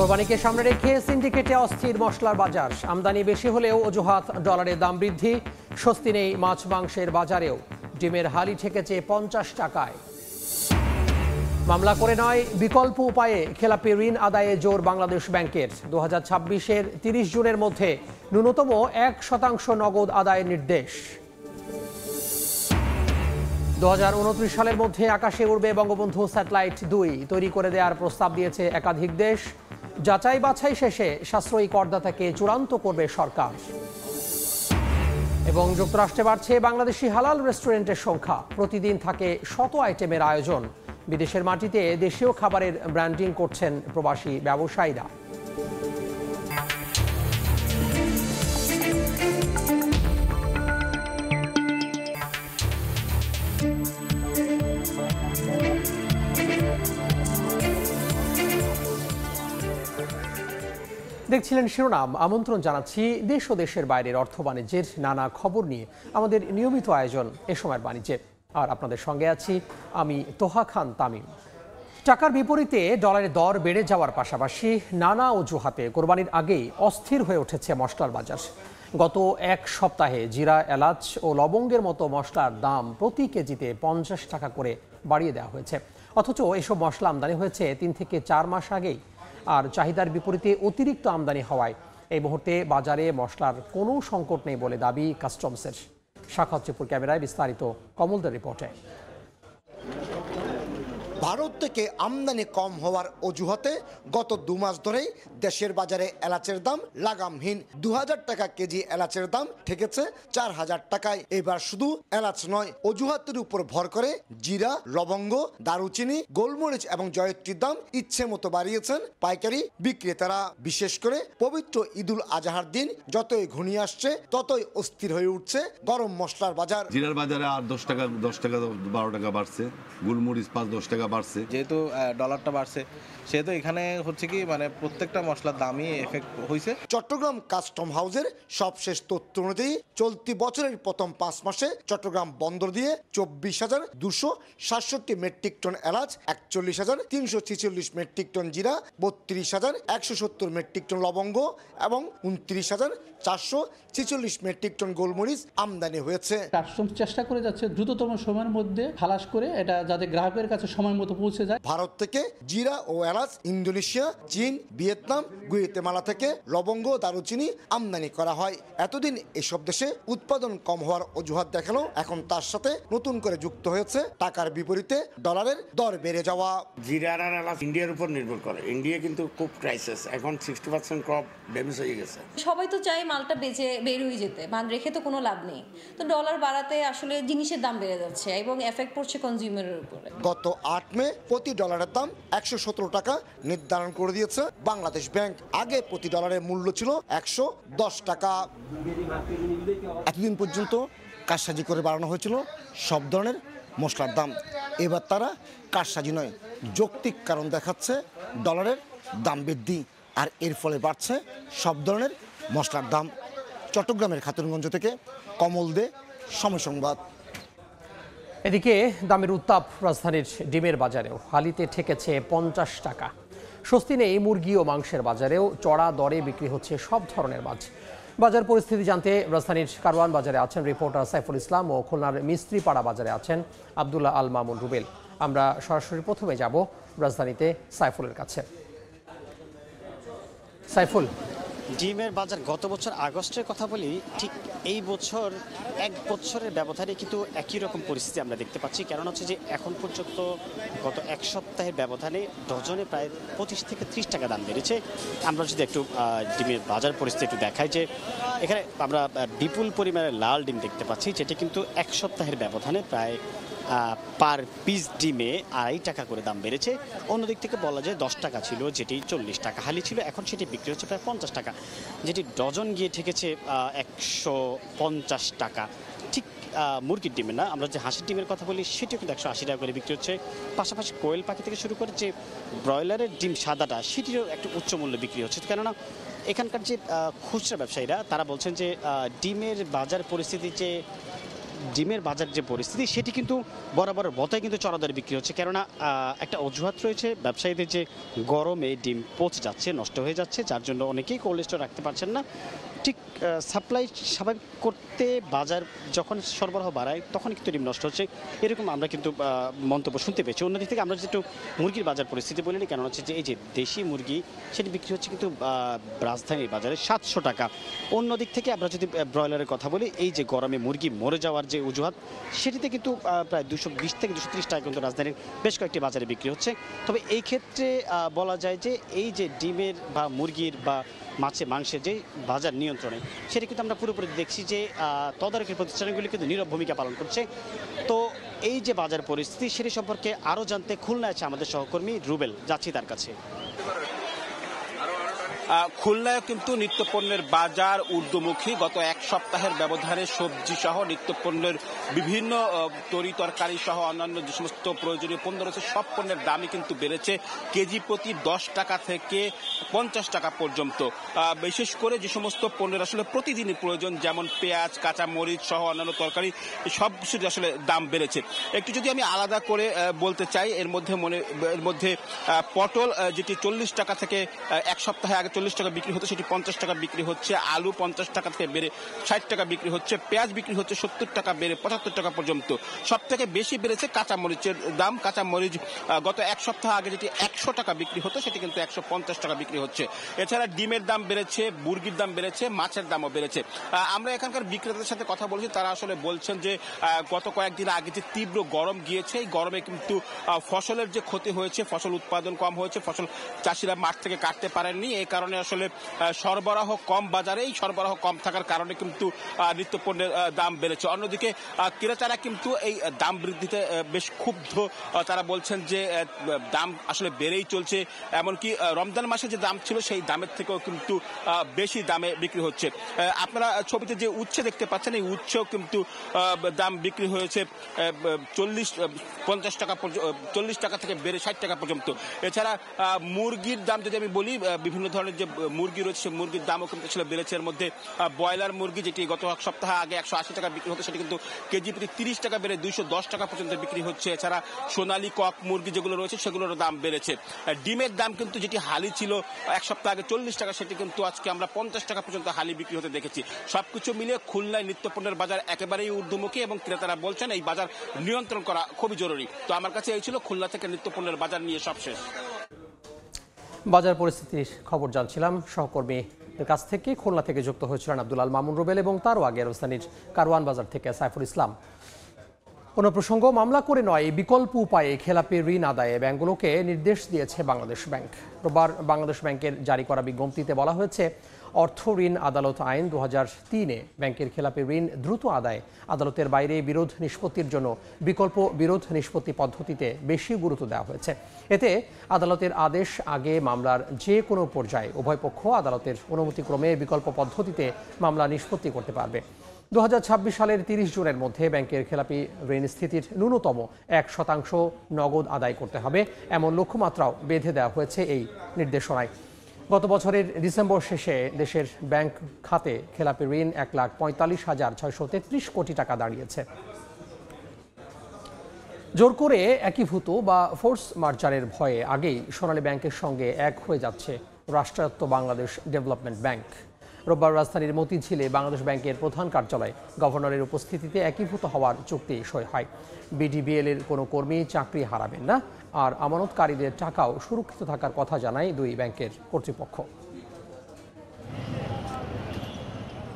কোরবানিকে সামনে রেখে সিন্ডিকেটে অস্থির মশলার বাজার। আমদানি বেশি হলেও অজুহাত ডলারের দাম বৃদ্ধি। স্বস্তি নেই মাছ মাংসের বাজারেও। ডিমের হালি ঠেকেছে 50 টাকায়। মামলা করে নয়, বিকল্প উপায়ে খেলাপি ঋণ আদায়ে জোর বাংলাদেশ ব্যাংকের। 2026-এর 30 জুনের মধ্যে ন্যূনতম 1% নগদ আদায়ের নির্দেশ। 2029 সালের মধ্যে আকাশে উড়বে বঙ্গবন্ধু স্যাটেলাইট 2 তৈরি করে দেওয়ার প্রস্তাব দিয়েছে একাধিক দেশ। যাচাই বাছাই শেষে সাশ্রয়ী করদাতাকে চূড়ান্ত করবে সরকার। এবং যুক্তরাষ্ট্রে বাড়ছে বাংলাদেশি হালাল রেস্টুরেন্টের সংখ্যা। প্রতিদিন থাকে শত আইটেমের আয়োজন। বিদেশের মাটিতে দেশীয় খাবারের ব্র্যান্ডিং করছেন প্রবাসী ব্যবসায়ীরা। দেখছিলেন শিরোনাম। আমন্ত্রণ জানাচ্ছি দেশ ও দেশের বাইরের অর্থ বাণিজ্যের নানা খবর নিয়ে আমাদের নিয়মিত আয়োজন এ সময়ের বাণিজ্যে। আর আপনাদের সঙ্গে আছি আমি তোহা খান তামিম। টাকার বিপরীতে ডলারের দর বেড়ে যাওয়ার পাশাপাশি নানা অজুহাতে কোরবানির আগেই অস্থির হয়ে উঠেছে মশলার বাজার। গত এক সপ্তাহে জিরা, এলাচ ও লবঙ্গের মতো মশলার দাম প্রতি কেজিতে 50 টাকা করে বাড়িয়ে দেওয়া হয়েছে। অথচ এসব মশলা আমদানি হয়েছে 3 থেকে 4 মাস আগেই। আর চাহিদার বিপরীতে অতিরিক্ত আমদানি হওয়ায় এই মুহূর্তে বাজারে মশলার কোনো সংকট নেই বলে দাবি কাস্টমসের। সাখাওয়াত চিপুর ক্যামেরায় বিস্তারিত কমলদের রিপোর্টে। ভারত থেকে আমদানি কম হওয়ার অজুহাতে গত 2 মাস ধরেই দেশের বাজারে এলাচের দাম লাগামহীন। 2000 টাকা কেজি এলাচের দাম ঠেকেছে 4000 টাকায়। এবার শুধু এলাচ নয়, অজুহাতের উপর ভর করে জিরা, লবঙ্গ, দারুচিনি, গোলমরিচ এবং জয়ত্রীর দাম ইচ্ছে মতো বাড়িয়েছেন পাইকারি বিক্রেতারা। বিশেষ করে পবিত্র ঈদুল আজহার দিন যতই ঘনিয়ে আসছে ততই অস্থির হয়ে উঠছে গরম মশলার বাজার। জিরার বাজারে আর 10 টাকা 12 টাকা বাড়ছে, গোলমরিচ 5-10 টাকা বাড়ছে। যেহেতু ডলারটা বাড়ছে সেহেতু এখানে হচ্ছে কি মানে প্রত্যেকটা মশলার দামই এফেক্ট হয়েছে। চট্টগ্রাম কাস্টম হাউসের সবশেষ তথ্য অনুযায়ী চলতি বছরের প্রথম 5 মাসে চট্টগ্রাম বন্দর দিয়ে 24,267 মেট্রিক টন এলাচ, 41,346 মেট্রিক টন জিরা, 32,170 মেট্রিক টন লবঙ্গ এবং 29,446 মেট্রিক টন গোলমরিচ আমদানি হয়েছে। কাস্টমস চেষ্টা করে যাচ্ছে দ্রুততম সময়ের মধ্যে খালাস করে এটা যাতে গ্রাহকের কাছে সময় মতো পৌঁছে যায়। ভারত থেকে জিরা ও এলাচ ইন্দোনেশিয়া, চীন, ভিয়েতনাম, গুয়েতেমালা থেকে লবঙ্গ, দারুচিনি আমদানি করা হয়। এতদিন এসব দেশে উৎপাদন কম হওয়ার অজুহাত দেখালো এখন তার সাথে নতুন করে যুক্ত হয়েছে টাকার বিপরীতে ডলারের দর বেড়ে যাওয়া। জিরা আর এলাচ ইন্ডিয়ার উপর নির্ভর করে। ইন্ডিয়া কিন্তু খুব ক্রাইসিস, এখন 60% ক্রপ ড্যামেজ হয়ে গেছে। সবাই তো চাই মালটা বেচে বের হয়ে যেতে, মান রেখে তো কোনো লাভ নেই। তো ডলার বাড়াতে আসলে জিনিসের দাম বেড়ে যাচ্ছে এবং এফেক্ট পড়ছে কনজিউমারের উপরে। গত 8 মে প্রতি ডলারের দাম 117 টাকা নির্ধারণ করে দিয়েছে বাংলাদেশ ব্যাংক। আগে প্রতি ডলারের মূল্য ছিল 110 টাকা। এতদিন পর্যন্ত কারসাজি করে বাড়ানো হয়েছিল সব ধরনের মশলার দাম। এবার তারা কারসাজি নয়, যৌক্তিক কারণ দেখাচ্ছে ডলারের দাম বৃদ্ধি, আর এর ফলে বাড়ছে সব ধরনের মশলার দাম। চট্টগ্রামের খাতুনগঞ্জ থেকে কমল দে, সময় সংবাদ। এদিকে দামের উত্তাপ রাজধানীর ডিমের বাজারেও। হালিতে ঠেকেছে 50 টাকা। স্বস্তি নেই মুরগি ও মাংসের বাজারেও। চড়া দরে বিক্রি হচ্ছে সব ধরনের মাছ। বাজার পরিস্থিতি জানতে রাজধানীর কারওয়ান বাজারে আছেন রিপোর্টার সাইফুল ইসলাম ও খুলনার মিস্ত্রিপাড়া বাজারে আছেন আব্দুল্লাহ আল মামুন রুবেল। আমরা সরাসরি প্রথমে যাব রাজধানীতে সাইফুলের কাছে। সাইফুল, ডিমের বাজার গত বছর আগস্টের কথা বলি, ঠিক এই বছর 1 বছরের ব্যবধানে কিন্তু একই রকম পরিস্থিতি আমরা দেখতে পাচ্ছি। কারণ হচ্ছে যে এখন পর্যন্ত গত 1 সপ্তাহের ব্যবধানে ডজনে প্রায় 25 থেকে 30 টাকা দাম বেড়েছে। আমরা যদি একটু ডিমের বাজার পরিস্থিতি একটু দেখাই, যে এখানে আমরা বিপুল পরিমাণে লাল ডিম দেখতে পাচ্ছি, যেটা কিন্তু 1 সপ্তাহের ব্যবধানে প্রায় পার পিস ডিমে 2.5 টাকা করে দাম বেড়েছে। অন্যদিক থেকে বলা যায় 10 টাকা ছিল, যেটি 40 টাকা হালি ছিল, এখন সেটি বিক্রি হচ্ছে প্রায় 50 টাকা, যেটি ডজন গিয়ে ঠেকেছে 150 টাকা। ঠিক মুরগির ডিমে না, আমরা যে হাঁসের ডিমের কথা বলি সেটিও কিন্তু 180 টাকা করে বিক্রি হচ্ছে। পাশাপাশি কোয়েল পাখি থেকে শুরু করে যে ব্রয়লারের ডিম সাদাটা, সেটিরও একটু উচ্চ মূল্যে বিক্রি হচ্ছে। কেননা এখানকার যে খুচরা ব্যবসায়ীরা তারা বলছেন যে ডিমের বাজার পরিস্থিতি যে ডিমের বাজার যে পরিস্থিতি সেটি কিন্তু বরাবর মতোই কিন্তু চড়া দরে বিক্রি হচ্ছে, কেননা একটা অজুহাত রয়েছে ব্যবসায়ীদের যে গরমে ডিম পচে যাচ্ছে, নষ্ট হয়ে যাচ্ছে, যার জন্য অনেকেই কোল্ড স্টোর রাখতে পারছেন না। ঠিক সাপ্লাই স্বাভাবিক করতে বাজার যখন সরবরাহ বাড়ায় তখন কিন্তু ডিম নষ্ট হচ্ছে, এরকম আমরা কিন্তু মন্তব্য শুনতে পেয়েছি। অন্যদিক থেকে আমরা যদি একটু মুরগির বাজার পরিস্থিতি বলিনি, কেন হচ্ছে যে এই যে দেশি মুরগি সেটি বিক্রি হচ্ছে কিন্তু রাজধানীর বাজারে 700 টাকা। অন্যদিক থেকে আমরা যদি ব্রয়লারের কথা বলি, এই যে গরমে মুরগি মরে যাওয়ার যে অজুহাত সেটিতে কিন্তু প্রায় 220 থেকে 230 টাকা কিন্তু রাজধানীর বেশ কয়েকটি বাজারে বিক্রি হচ্ছে। তবে এই ক্ষেত্রে বলা যায় যে এই যে ডিমের বা মুরগির বা মাংসের যে বাজার নিয়ন্ত্রণে সেটা কিন্তু আমরা পুরোপুরি দেখছি যে তদারকি প্রতিষ্ঠানগুলি কিন্তু নীরব ভূমিকা পালন করছে। তো এই যে বাজার পরিস্থিতি সেটি সম্পর্কে আরও জানতে খুলনায় আছে আমাদের সহকর্মী রুবেল, যাচ্ছি তার কাছে। খুলনায় কিন্তু নিত্যপণ্যের বাজার ঊর্ধ্বমুখী। গত এক সপ্তাহের ব্যবধানে সবজি সহ নিত্যপণ্যের বিভিন্ন তরি তরকারি সহ অন্যান্য যে সমস্ত প্রয়োজনীয় পণ্য রয়েছে সব পণ্যের দামই কিন্তু বেড়েছে কেজি প্রতি 10 টাকা থেকে 50 টাকা পর্যন্ত। বিশেষ করে যে সমস্ত পণ্যের আসলে প্রতিদিনই প্রয়োজন, যেমন পেঁয়াজ, কাঁচা মরিচ সহ অন্যান্য তরকারি, সব কিছুর আসলে দাম বেড়েছে। একটু যদি আমি আলাদা করে বলতে চাই, এর মধ্যে পটল যেটি 40 টাকা থেকে এক সপ্তাহে আগে 40 টাকা বিক্রি হতো সেটি 50 টাকা বিক্রি হচ্ছে, আলু 50 টাকা থেকে বেড়ে 60 টাকা বিক্রি হচ্ছে, পেঁয়াজ বিক্রি হচ্ছে 70 টাকা বেড়ে 75 টাকা পর্যন্ত। সব থেকে বেশি বেড়েছে কাঁচামরিচের দাম। কাঁচামরিচ গত এক সপ্তাহ আগে যেটি 100 টাকা বিক্রি হতো সেটি কিন্তু 150 টাকা বিক্রি হচ্ছে। এছাড়া ডিমের দাম বেড়েছে, মুরগির দাম বেড়েছে, মাছের দামও বেড়েছে। আমরা এখানকার বিক্রেতাদের সাথে কথা বলেছি, তারা আসলে বলছেন যে গত কয়েকদিন আগে যে তীব্র গরম গিয়েছে, এই গরমে কিন্তু ফসলের যে ক্ষতি হয়েছে, ফসল উৎপাদন কম হয়েছে, ফসল চাষিরা মাঠ থেকে কাটতে পারেননি। এই কারণে আসলে সরবরাহ কম, বাজারে এই সরবরাহ কম থাকার কারণে কিন্তু নিত্যপণ্যের দাম বেড়েছে। অন্যদিকে ক্রেতারা কিন্তু এই দাম বৃদ্ধিতে বেশ ক্ষুব্ধ। তারা বলছেন যে দাম আসলে বেড়েই চলছে, এমনকি রমজান মাসে যে দাম ছিল সেই দামের থেকেও কিন্তু বেশি দামে বিক্রি হচ্ছে। আপনারা ছবিতে যে উচ্ছে দেখতে পাচ্ছেন, এই উচ্ছেও কিন্তু দাম বিক্রি হয়েছে 40 টাকা থেকে বেড়ে 60 টাকা পর্যন্ত। এছাড়া মুরগির দাম যদি আমি বলি, বিভিন্ন ধরনের যে মুরগি রয়েছে সেই মুরগির দামও কিন্তু আসলে বেড়েছে। এর মধ্যে ব্রয়লার মুরগি যেটি গত এক সপ্তাহ আগে 180 টাকা বিক্রি হতো সেটি কিন্তু কেজি প্রতি 30 টাকা বেড়ে 210 টাকা পর্যন্ত বিক্রি হচ্ছে। এছাড়া সোনালী কক মুরগি যেগুলো রয়েছে সেগুলোর দাম বেড়েছে। ডিমের দাম কিন্তু যেটি হালি ছিল এক সপ্তাহ আগে 40 টাকা, সেটি কিন্তু আজকে আমরা 50 টাকা পর্যন্ত হালি বিক্রি হতে দেখেছি। সবকিছু মিলিয়ে খুলনায় নিত্যপণ্যের বাজার একেবারেই ঊর্ধ্বমুখী এবং ক্রেতারা বলছেন এই বাজার নিয়ন্ত্রণ করা খুবই জরুরি। তো আমার কাছে এই ছিল খুলনা থেকে নিত্যপণ্যের বাজার নিয়ে সবশেষ। বাজার পরিস্থিতির খবর জানছিলাম সহকর্মীদের কাছ থেকে। খুলনা থেকে যুক্ত হয়েছিলেন আব্দুল আল মামুন রুবেল এবং তারও আগে রাজধানীর কারওয়ান বাজার থেকে সাইফুল ইসলাম। কোনো প্রসঙ্গ, মামলা করে নয়, বিকল্প উপায়ে খেলাপি ঋণ আদায়ে ব্যাংকগুলোকে নির্দেশ দিয়েছে বাংলাদেশ ব্যাংক। রোববার বাংলাদেশ ব্যাংকের জারি করা বিজ্ঞপ্তিতে বলা হয়েছে, অর্থ ঋণ আদালত আইন 2003-এ ব্যাংকের খেলাপি ঋণ দ্রুত আদায়, আদালতের বাইরে বিরোধ নিষ্পত্তির জন্য বিকল্প বিরোধ নিষ্পত্তি পদ্ধতিতে বেশি গুরুত্ব দেওয়া হয়েছে। এতে আদালতের আদেশ আগে মামলার যে কোনো পর্যায়ে উভয় পক্ষ আদালতের অনুমতিক্রমে বিকল্প পদ্ধতিতে মামলা নিষ্পত্তি করতে পারবে। 2026 সালের 30 জুনের মধ্যে ব্যাংকের খেলাপি ঋণ স্থিতির ন্যূনতম 1% নগদ আদায় করতে হবে, এমন লক্ষ্যমাত্রাও বেঁধে দেওয়া হয়েছে এই নির্দেশনায়। গত বছরের ডিসেম্বর শেষে দেশের ব্যাংক খাতে খেলাপি ঋণ 1,45,633 কোটি টাকা দাঁড়িয়েছে। জোর করে একীভূত বা ফোর্স মার্জারের ভয়ে আগেই সোনালী ব্যাংকের সঙ্গে এক হয়ে যাচ্ছে রাষ্ট্রায়ত্ত বাংলাদেশ ডেভেলপমেন্ট ব্যাংক। রোববার রাজধানীর মতিঝিলে বাংলাদেশ ব্যাংকের প্রধান কার্যালয়ে গভর্নরের উপস্থিতিতে একীভূত হওয়ার চুক্তি সই হয়। বিডিবিএল এর কোনো কর্মী চাকরি হারাবেন না, আর আমানতকারীদের টাকাও সুরক্ষিত থাকার কথা জানায় দুই ব্যাংকের কর্তৃপক্ষ।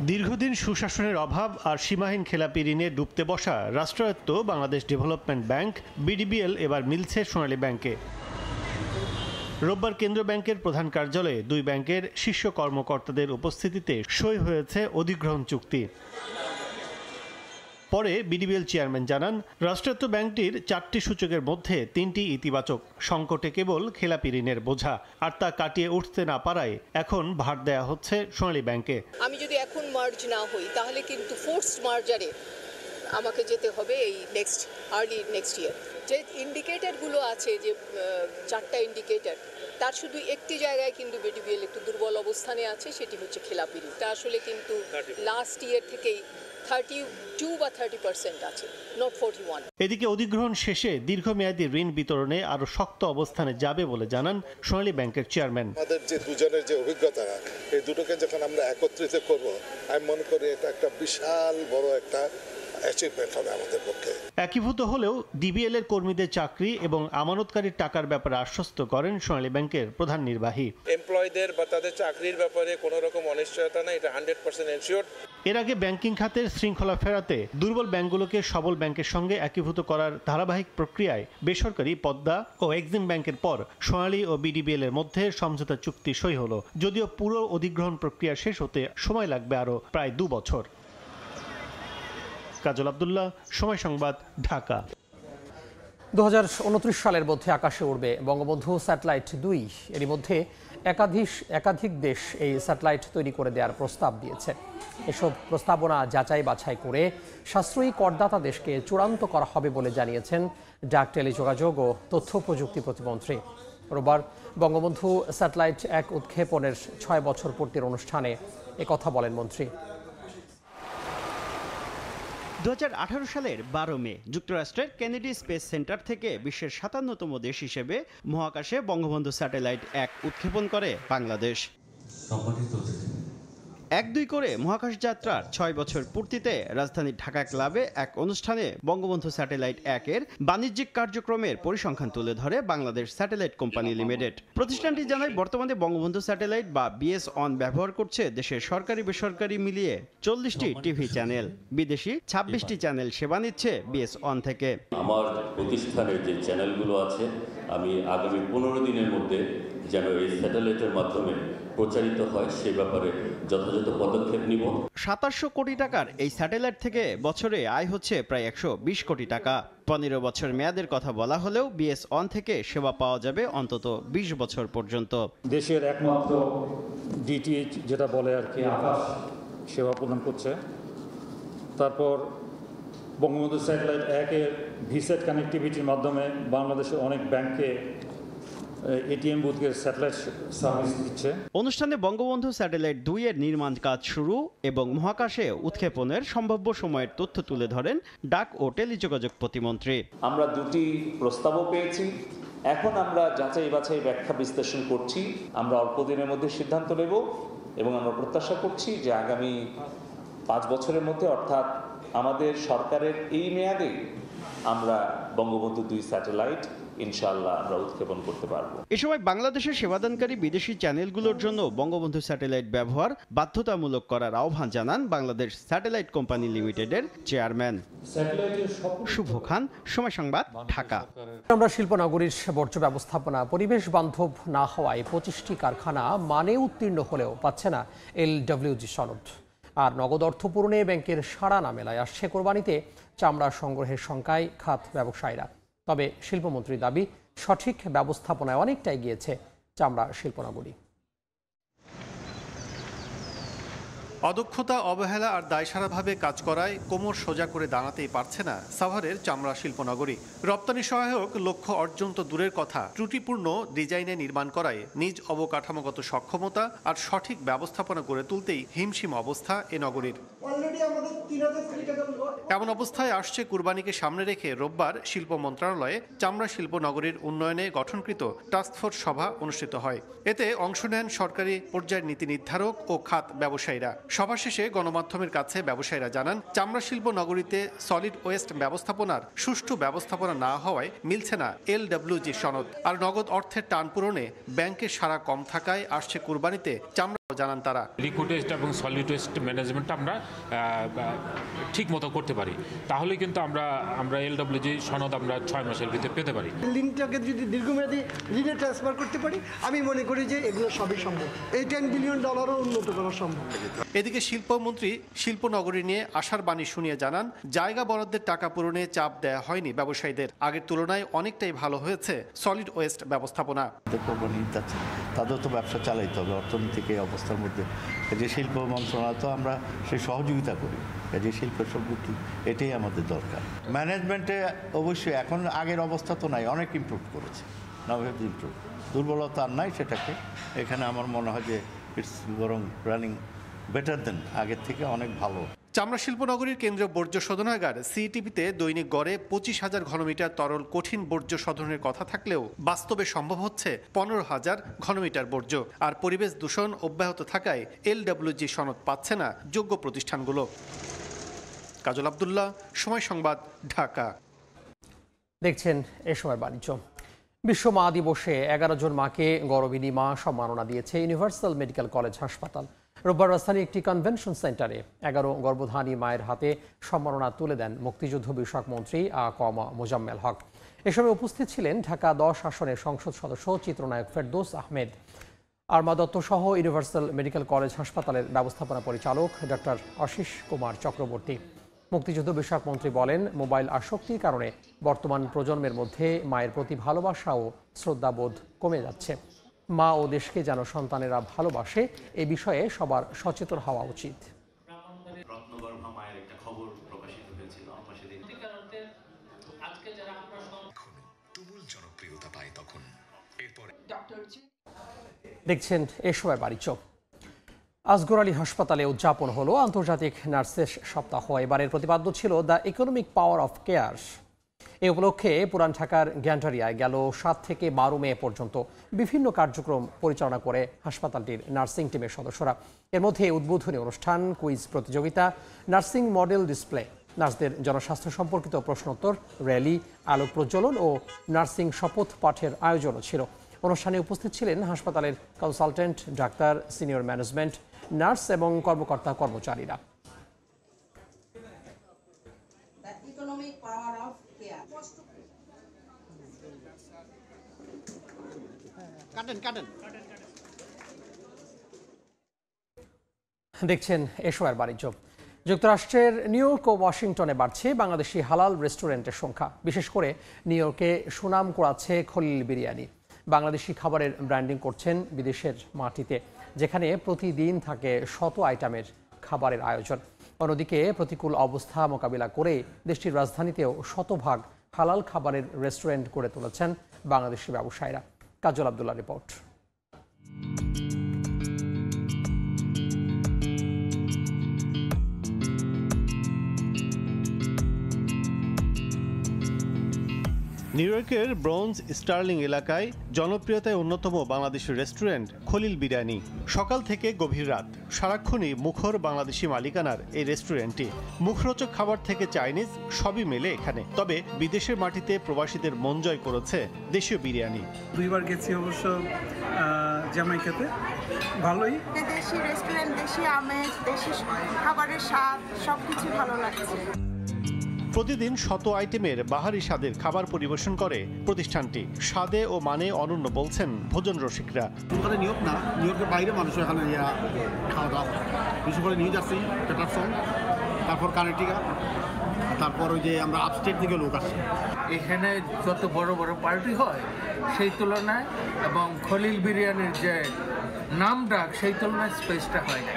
দীর্ঘদিন সুশাসনের অভাব আর সীমাহীন খেলাপি ঋণে ডুবতে বসা রাষ্ট্রায়ত্ত বাংলাদেশ ডেভেলপমেন্ট ব্যাংক বিডিবিএল এবার মিলছে সোনালী ব্যাংকে। রোববার কেন্দ্রীয় ব্যাংকের প্রধান কার্যালয়ে দুই ব্যাংকের শীর্ষ কর্মকর্তাদের উপস্থিতিতে সই হয়েছে অধিগ্রহণ চুক্তি। পরে বিডিবিএল চেয়ারম্যান জানান, রাষ্ট্রায়ত্ত ব্যাংকটির 4টি সূচকের মধ্যে 3টি ইতিবাচক। সংকটে কেবল খেলাপি ঋণের বোঝা, আর তা কাটিয়ে উঠতে না পারায় এখন ভার দেয়া হচ্ছে সোনালী ব্যাংকে। আমি যদি এখন মার্জ না হই তাহলে কিন্তু ফোর্সড মার্জারে আমাকে যেতে হবে এই আর্লি নেক্সট ইয়ার। যে ইন্ডিকেটরগুলো আছে, যে 4টা ইন্ডিকেটর, তার শুধু একটি জায়গায় কিন্তু বিডিবিএল একটু দুর্বল অবস্থানে আছে, সেটি হচ্ছে খেলাপি ঋণ। তা আসলে কিন্তু লাস্ট ইয়ার থেকেই 32 বা 30% আছে, নট 41। এদিকে অধিগ্রহণ শেষে দীর্ঘমেয়াদী ঋণ বিতরণে আরো শক্ত অবস্থানে যাবে বলে জানান সোনালী ব্যাংকের চেয়ারম্যান। আমাদের যে দুজনের যে অভিজ্ঞতা, এই দুটোকে যখন আমরা একত্রিত করব, আমি মনে করি এটা একটা বিশাল বড় একটা অ্যাচিভমেন্ট হবে আমাদের পক্ষে। একীভূত হলেও ডিবিএল এর কর্মীদের চাকরি এবং আমানতকারীর টাকার ব্যাপারে আশ্বস্ত করেন সোনালী ব্যাংকের প্রধান নির্বাহী। এমপ্লয়ীদের বা তাদের চাকরির ব্যাপারে কোনো রকম অনিশ্চয়তা নেই, এটা 100% এনশিওরড। এর আগে ব্যাংকিং খাতের শৃঙ্খলা ফেরাতে দুর্বল ব্যাংকগুলোকে সবল ব্যাংকের সঙ্গে একীভূত করার ধারাবাহিক প্রক্রিয়ায় বেসরকারি পদ্মা ও এক্সিম ব্যাংকের পর সোনালী ও বিডিবিএল এর মধ্যে সমঝোতা চুক্তি সই হলো, যদিও পুরো অধিগ্রহণ প্রক্রিয়া শেষ হতে সময় লাগবে আরো প্রায় 2 বছর। কাজল আব্দুল্লাহ, সময় সংবাদ, ঢাকা। 2029 সালের মধ্যে আকাশে উড়বে বঙ্গবন্ধু স্যাটেলাইট 2। এরই মধ্যে একাধিক দেশ এই স্যাটেলাইট তৈরি করে দেওয়ার প্রস্তাব দিয়েছে। এসব প্রস্তাবনা যাচাই বাছাই করে সাশ্রয়ী করদাতা দেশকে চূড়ান্ত করা হবে বলে জানিয়েছেন ডাক, টেলিযোগাযোগ ও তথ্য প্রযুক্তি প্রতিমন্ত্রী। রোববার বঙ্গবন্ধু স্যাটেলাইট 1 উৎক্ষেপণের 6 বছর পূর্তির অনুষ্ঠানে একথা বলেন মন্ত্রী। 2018 সালের 12 মে যুক্তরাষ্ট্রের কেনেডি স্পেস সেন্টার থেকে বিশ্বের 57তম দেশ হিসেবে মহাকাশে বঙ্গবন্ধু স্যাটেলাইট 1 উৎক্ষেপণ করে বাংলাদেশ। 1-2 করে মহাকাশ যাত্রার 6 বছর পূর্তিতে রাজধানীর ঢাকা ক্লাবে এক অনুষ্ঠানে বঙ্গবন্ধু স্যাটেলাইট 1 এর বাণিজ্যিক কার্যক্রমের পরিসংখ্যান তুলে ধরে বাংলাদেশ স্যাটেলাইট কোম্পানি লিমিটেড। প্রতিষ্ঠানটি জানায় বর্তমানে বঙ্গবন্ধু স্যাটেলাইট বা BS-1 ব্যবহার করছে দেশের সরকারি বেসরকারি মিলিয়ে 40টি টিভি চ্যানেল, বিদেশি 26টি চ্যানেল সেবা নিচ্ছে BS-1 থেকে। আমার প্রতিষ্ঠানের যে চ্যানেলগুলো আছে, আমি আগামী 15 দিনের মধ্যে যেন এই স্যাটেলাইটের মাধ্যমে প্রচারিত হয় সে ব্যাপারে যথাযথ পদক্ষেপ নিব। 2700 কোটি টাকার এই স্যাটেলাইট থেকে বছরে আয় হচ্ছে প্রায় 120 কোটি টাকা। 15 বছর মেয়াদের কথা বলা হলেও BS-1 থেকে সেবা পাওয়া যাবে অন্তত 20 বছর পর্যন্ত। দেশের একমাত্র DTH যেটা বলে আর কি, আকাশ সেবা প্রদান করছে। তারপর বঙ্গবন্ধু স্যাটেলাইট 1 এর ভিসেট কানেক্টিভিটির মাধ্যমে বাংলাদেশের অনেক ব্যাংকে এটিএম বুথকে স্যাটেলাইট সার্ভিস দিচ্ছে। অনুষ্ঠানে বঙ্গবন্ধু স্যাটেলাইট 2 এর নির্মাণ কাজ শুরু এবং মহাকাশে উৎক্ষেপণের সম্ভাব্য সময়ের তথ্য তুলে ধরেন ডাক ও টেলিযোগাযোগ প্রতিমন্ত্রী। আমরা 2টি প্রস্তাবও পেয়েছি, এখন আমরা যাচাই বাছাই ব্যাখ্যা বিশ্লেষণ করছি। আমরা অল্প দিনের মধ্যে সিদ্ধান্ত নেব এবং আমরা প্রত্যাশা করছি যে আগামী 5 বছরের মধ্যে, অর্থাৎ আমাদের সরকারের এই মেয়াদে আমরা বঙ্গবন্ধু 2 স্যাটেলাইট ইনশাআল্লাহ আমরা উৎক্ষেপণ করতে পারবো। এ সময় বাংলাদেশের সেবাদানকারী বিদেশি চ্যানেলগুলোর জন্য বঙ্গবন্ধু স্যাটেলাইট ব্যবহার বাধ্যতামূলক করার আহ্বান জানান বাংলাদেশ স্যাটেলাইট কোম্পানি লিমিটেডের চেয়ারম্যান শুভ খান। সময় সংবাদ, ঢাকা। আমরা শিল্পনগরীর বর্জ্য ব্যবস্থাপনা পরিবেশ বান্ধব না হওয়ায় 25টি কারখানা মানে উত্তীর্ণ হলেও পাচ্ছে না LWG সনদ। আর নগদ অর্থ পূরণে ব্যাংকের সাড়া না মেলায় আসছে কোরবানিতে চামড়া সংগ্রহের শঙ্কায় খাত ব্যবসায়ীরা। তবে শিল্পমন্ত্রীর দাবি, সঠিক ব্যবস্থাপনায় অনেকটাই গিয়েছে চামড়া শিল্পনগরী। অদক্ষতা, অবহেলা আর দায়সারাভাবে কাজ করায় কোমর সোজা করে দাঁড়াতেই পারছে না সাভারের চামড়া শিল্পনগরী। রপ্তানি সহায়ক লক্ষ্য অর্জন তো দূরের কথা, ত্রুটিপূর্ণ ডিজাইনে নির্মাণ করায় নিজ অবকাঠামোগত সক্ষমতা আর সঠিক ব্যবস্থাপনা গড়ে তুলতেই হিমশিম অবস্থা এ নগরীর। এমন অবস্থায় আসছে কুরবানিকে সামনে রেখে রোববার শিল্প মন্ত্রণালয়ে চামড়া শিল্পনগরীর উন্নয়নে গঠনকৃত টাস্কফোর্স সভা অনুষ্ঠিত হয়। এতে অংশ নেন সরকারি পর্যায়ের নীতি নির্ধারক ও খাত ব্যবসায়ীরা। সভা শেষে গণমাধ্যমের কাছে ব্যবসায়ীরা জানান, চামড়া শিল্প নগরীতে সলিড ওয়েস্ট ব্যবস্থাপনার সুষ্ঠু ব্যবস্থাপনা না হওয়ায় মিলছে না LWG সনদ। আর নগদ অর্থের টান পূরণে ব্যাংকের সাড়া কম থাকায় আসছে কুরবানিতে চামড়া, জানান তারা। লিকুইড ওয়েস্ট এবং সলিড ওয়েস্ট ম্যানেজমেন্ট আমরা ঠিক মতো করতে পারি, তাহলে কিন্তু আমরা LWG সনদ আমরা 6 মাসের ভিতরে পেতে পারি। লিঙ্কটাকে যদি দীর্ঘমেয়াদী ঋণে ট্রান্সফার করতে পারি, আমি মনে করি যে এগুলো সবই সম্ভব। এই $10 বিলিয়ন উন্নত করা সম্ভব। এদিকে শিল্পমন্ত্রী শিল্পনগরী নিয়ে আশার বাণী শুনিয়ে জানান, জায়গা বরাদ্দের টাকা পূরণে চাপ দেয়া হয়নি ব্যবসায়ীদের। আগের তুলনায় অনেকটাই ভালো হয়েছে সলিড ওয়েস্ট ব্যবস্থাপনা। তাদের তো ব্যবসা চালাইতে হবে অর্থনৈতিক এই অবস্থার মধ্যে। যে শিল্প মন্ত্রণালয় তো আমরা সেই সহযোগিতা করি, যে শিল্পের সমৃদ্ধি এটাই আমাদের দরকার। ম্যানেজমেন্টে অবশ্যই এখন আগের অবস্থা তো নাই, অনেক ইমপ্রুভ করেছে, ইমপ্রুভ। দুর্বলতা আর নাই সেটাকে। এখানে আমার মনে হয় যে ইটস বরং রানিং বেটার দেন আগের থেকে অনেক ভালো। চামড়া শিল্পনগরীর কেন্দ্রীয় বর্জ্য শোধনাগার সিইটিপিতে দৈনিক গড়ে 25,000 ঘনমিটার তরল কঠিন বর্জ্য শোধনের কথা থাকলেও বাস্তবে সম্ভব হচ্ছে 15,000 ঘনমিটার বর্জ্য। আর পরিবেশ দূষণ অব্যাহত থাকায় এলডব্লিউজি সনদ পাচ্ছে না যোগ্য প্রতিষ্ঠানগুলো। কাজল আব্দুল্লাহ, সময় সংবাদ, ঢাকা। দেখছেন এ সময় বাণিজ্য। বিশ্ব মা দিবসে 11 জন মাকে গৌরবিনী মা সম্মাননা দিয়েছে ইউনিভার্সাল মেডিকেল কলেজ হাসপাতাল। রোববার রাজধানীর একটি কনভেনশন সেন্টারে 11 গর্ভধারী মায়ের হাতে সম্মাননা তুলে দেন মুক্তিযুদ্ধ বিষয়ক মন্ত্রী ক.ম. মোজাম্মেল হক। এ সময় উপস্থিত ছিলেন ঢাকা 10 আসনের সংসদ সদস্য চিত্রনায়ক ফেরদৌস আহমেদ, আরমা দত্ত সহ ইউনিভার্সাল মেডিকেল কলেজ হাসপাতালের ব্যবস্থাপনা পরিচালক ডক্টর আশিস কুমার চক্রবর্তী। মুক্তিযুদ্ধ বিষয়ক মন্ত্রী বলেন, মোবাইল আসক্তির কারণে বর্তমান প্রজন্মের মধ্যে মায়ের প্রতি ভালোবাসা ও শ্রদ্ধাবোধ কমে যাচ্ছে। মা ও দেশকে যেন সন্তানেরা ভালোবাসে, এ বিষয়ে সবার সচেতন হওয়া উচিত। দেখছেন এ সময় বাণিজ্য। আসগর আলী হাসপাতালে উদযাপন হলো আন্তর্জাতিক নার্সেস সপ্তাহ। এবারের প্রতিপাদ্য ছিল the economic power of care. এ উপলক্ষে পুরান ঢাকার গ্যান্টারিয়ায় গেল 7 থেকে 12 মে পর্যন্ত বিভিন্ন কার্যক্রম পরিচালনা করে হাসপাতালটির নার্সিং টিমের সদস্যরা। এর মধ্যে উদ্বোধনী অনুষ্ঠান, কুইজ প্রতিযোগিতা, নার্সিং মডেল ডিসপ্লে, নার্সদের জনস্বাস্থ্য সম্পর্কিত প্রশ্নোত্তর, র্যালি, আলোক প্রজ্বলন ও নার্সিং শপথ পাঠের আয়োজনও ছিল। অনুষ্ঠানে উপস্থিত ছিলেন হাসপাতালের consultant, doctor, senior management, nurse এবং কর্মকর্তা কর্মচারীরা। দেখছেন এ সময়ের বাণিজ্য। যুক্তরাষ্ট্রের নিউ ইয়র্ক ও ওয়াশিংটনে বাড়ছে বাংলাদেশি হালাল রেস্টুরেন্টের সংখ্যা। বিশেষ করে নিউ ইয়র্কে সুনাম কুড়াচ্ছে খলিল বিরিয়ানি। বাংলাদেশি খাবারের ব্র্যান্ডিং করছেন বিদেশের মাটিতে, যেখানে প্রতিদিন থাকে শত আইটেমের খাবারের আয়োজন। অন্যদিকে প্রতিকূল অবস্থা মোকাবিলা করে দেশটির রাজধানীতেও শতভাগ হালাল খাবারের রেস্টুরেন্ট গড়ে তুলেছেন বাংলাদেশি ব্যবসায়ীরা। কাজল আব্দুল্লাহ রিপোর্ট। নিউ ইয়র্কের ব্রোঞ্জ স্টার্লিং এলাকায় জনপ্রিয়তায় অন্যতম বাংলাদেশি রেস্টুরেন্ট খলিল বিরিয়ানি। সকাল থেকে গভীর রাত সারাক্ষণই মুখর বাংলাদেশি মালিকানার এই রেস্টুরেন্টটি। মুখরোচক খাবার থেকে চাইনিজ সবই মেলে এখানে। তবে বিদেশের মাটিতে প্রবাসীদের মন জয় করেছে দেশীয় বিরিয়ানি। 2 বার গেছি অবশ্য জামাইকাতে, ভালোই। দেশি রেস্টুরেন্ট, দেশি আমেজ, দেশি খাবারের স্বাদ সবকিছু ভালো লাগছে। প্রতিদিন শত আইটেমের বাহারি স্বাদের খাবার পরিবেশন করে প্রতিষ্ঠানটি। স্বাদে ও মানে অনন্য বলছেন ভোজন রসিকরা। নিউ ইয়র্ক না, নিউ ইয়র্কের বাইরে মানুষ এখানে খাওয়া দাওয়া, বিশেষ করে নিউ জার্সি, পেটারসন, তারপর কানেকটিকা, তারপর ওই যে আমরা আপস্টেট থেকে লোক আসছে। এখানে যত বড় বড় পার্টি হয় সেই তুলনায় এবং খলিল বিরিয়ানির যে নাম ডাক সেই তুলনায় স্পেসটা হয় না।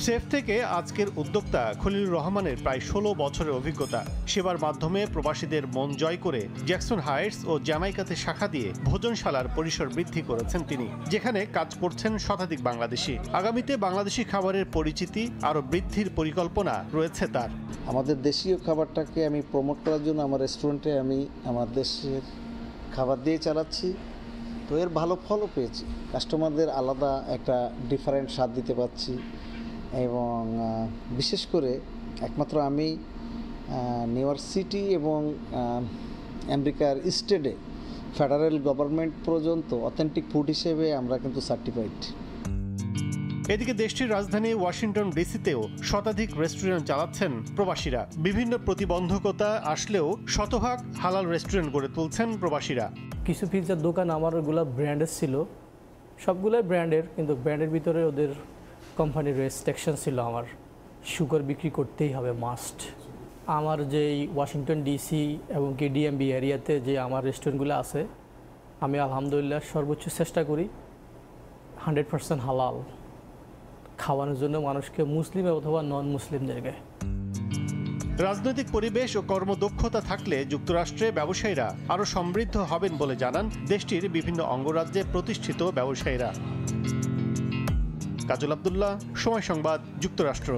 শেফ থেকে আজকের উদ্যোক্তা খলিলুর রহমানের প্রায় 16 বছরের অভিজ্ঞতা। সেবার মাধ্যমে প্রবাসীদের মন জয় করে জ্যাকসন হাইটস ও জ্যামাইকাতে শাখা দিয়ে ভোজনশালার পরিসর বৃদ্ধি করেছেন তিনি, যেখানে কাজ করছেন শতাধিক বাংলাদেশি। আগামীতে বাংলাদেশি খাবারের পরিচিতি আরও বৃদ্ধির পরিকল্পনা রয়েছে তার। আমাদের দেশীয় খাবারটাকে আমি প্রমোট করার জন্য আমার রেস্টুরেন্টে আমি আমার দেশের খাবার দিয়ে চালাচ্ছি। তো এর ভালো ফলও পেয়েছি। কাস্টমারদের আলাদা একটা ডিফারেন্ট স্বাদ দিতে পারছি এবং বিশেষ করে একমাত্র আমি নিউ ইয়র্ক সিটি এবং আমেরিকার স্টেটে ফেডারেল গভর্নমেন্ট পর্যন্ত অথেন্টিক ফুড হিসেবে আমরা কিন্তু সার্টিফাইড। এদিকে দেশটির রাজধানী ওয়াশিংটন ডিসিতেও শতাধিক রেস্টুরেন্ট চালাচ্ছেন প্রবাসীরা। বিভিন্ন প্রতিবন্ধকতা আসলেও শতভাগ হালাল রেস্টুরেন্ট গড়ে তুলছেন প্রবাসীরা। কিছু পিৎজার দোকান আমার ওগুলো ব্র্যান্ডের ছিল, সবগুলোই ব্র্যান্ডের, কিন্তু ব্র্যান্ডের ভিতরে ওদের কোম্পানির রেস্ট্রিকশন ছিল আমার সুগার বিক্রি করতেই হবে মাস্ট। আমার যেই ওয়াশিংটন ডিসি এবং কি ডিএমবি এরিয়াতে যে আমার রেস্টুরেন্টগুলো আছে, আমি আলহামদুলিল্লাহ সর্বোচ্চ চেষ্টা করি 100% হালাল খাওয়ানোর জন্য মানুষকে, মুসলিম অথবা নন মুসলিমদেরকে। রাজনৈতিক পরিবেশ ও কর্মদক্ষতা থাকলে যুক্তরাষ্ট্রে ব্যবসায়ীরা আরও সমৃদ্ধ হবেন বলে জানান দেশটির বিভিন্ন অঙ্গরাজ্যে প্রতিষ্ঠিত ব্যবসায়ীরা। কাজল আব্দুল্লাহ, সময় সংবাদ, যুক্তরাষ্ট্র।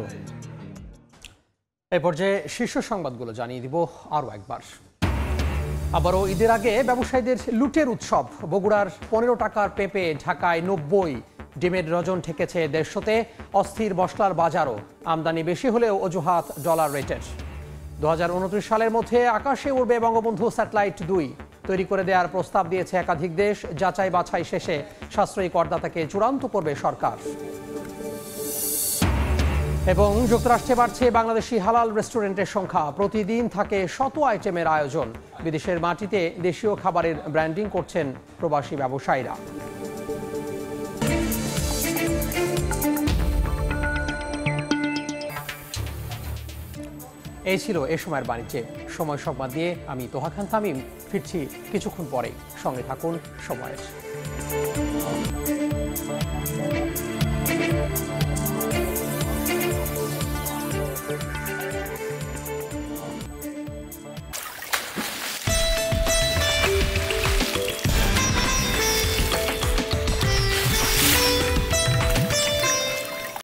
এই পর্যায়ে শীর্ষ সংবাদগুলো জানিয়ে দিব আরও একবার। আবারও ঈদের আগে ব্যবসায়ীদের লুটের উৎসব। বগুড়ার 15 টাকার পেঁপে ঢাকায় 90, ডিমের ডজন ঠেকেছে 150-তে। অস্থির মশলার বাজারও, আমদানি বেশি হলেও অজুহাত ডলার রেটের। 2029 সালের মধ্যে আকাশে উড়বে বঙ্গবন্ধু স্যাটেলাইট 2 তৈরি করে দেওয়ার প্রস্তাব দিয়েছে একাধিক দেশ। যাচাই বাছাই শেষে সাশ্রয়ী করদাতাকে চূড়ান্ত করবে সরকার। এবং যুক্তরাষ্ট্রে বাড়ছে বাংলাদেশি হালাল রেস্টুরেন্টের সংখ্যা। প্রতিদিন থাকে শত আইটেমের আয়োজন। বিদেশের মাটিতে দেশীয় খাবারের ব্র্যান্ডিং করছেন প্রবাসী ব্যবসায়ীরা। এই ছিল এ সময়ের বাণিজ্যে। সময় সংবাদ দিয়ে আমি তোহা খান তামিম ফিরছি কিছুক্ষণ পরেই। সঙ্গে থাকুন সময়ের।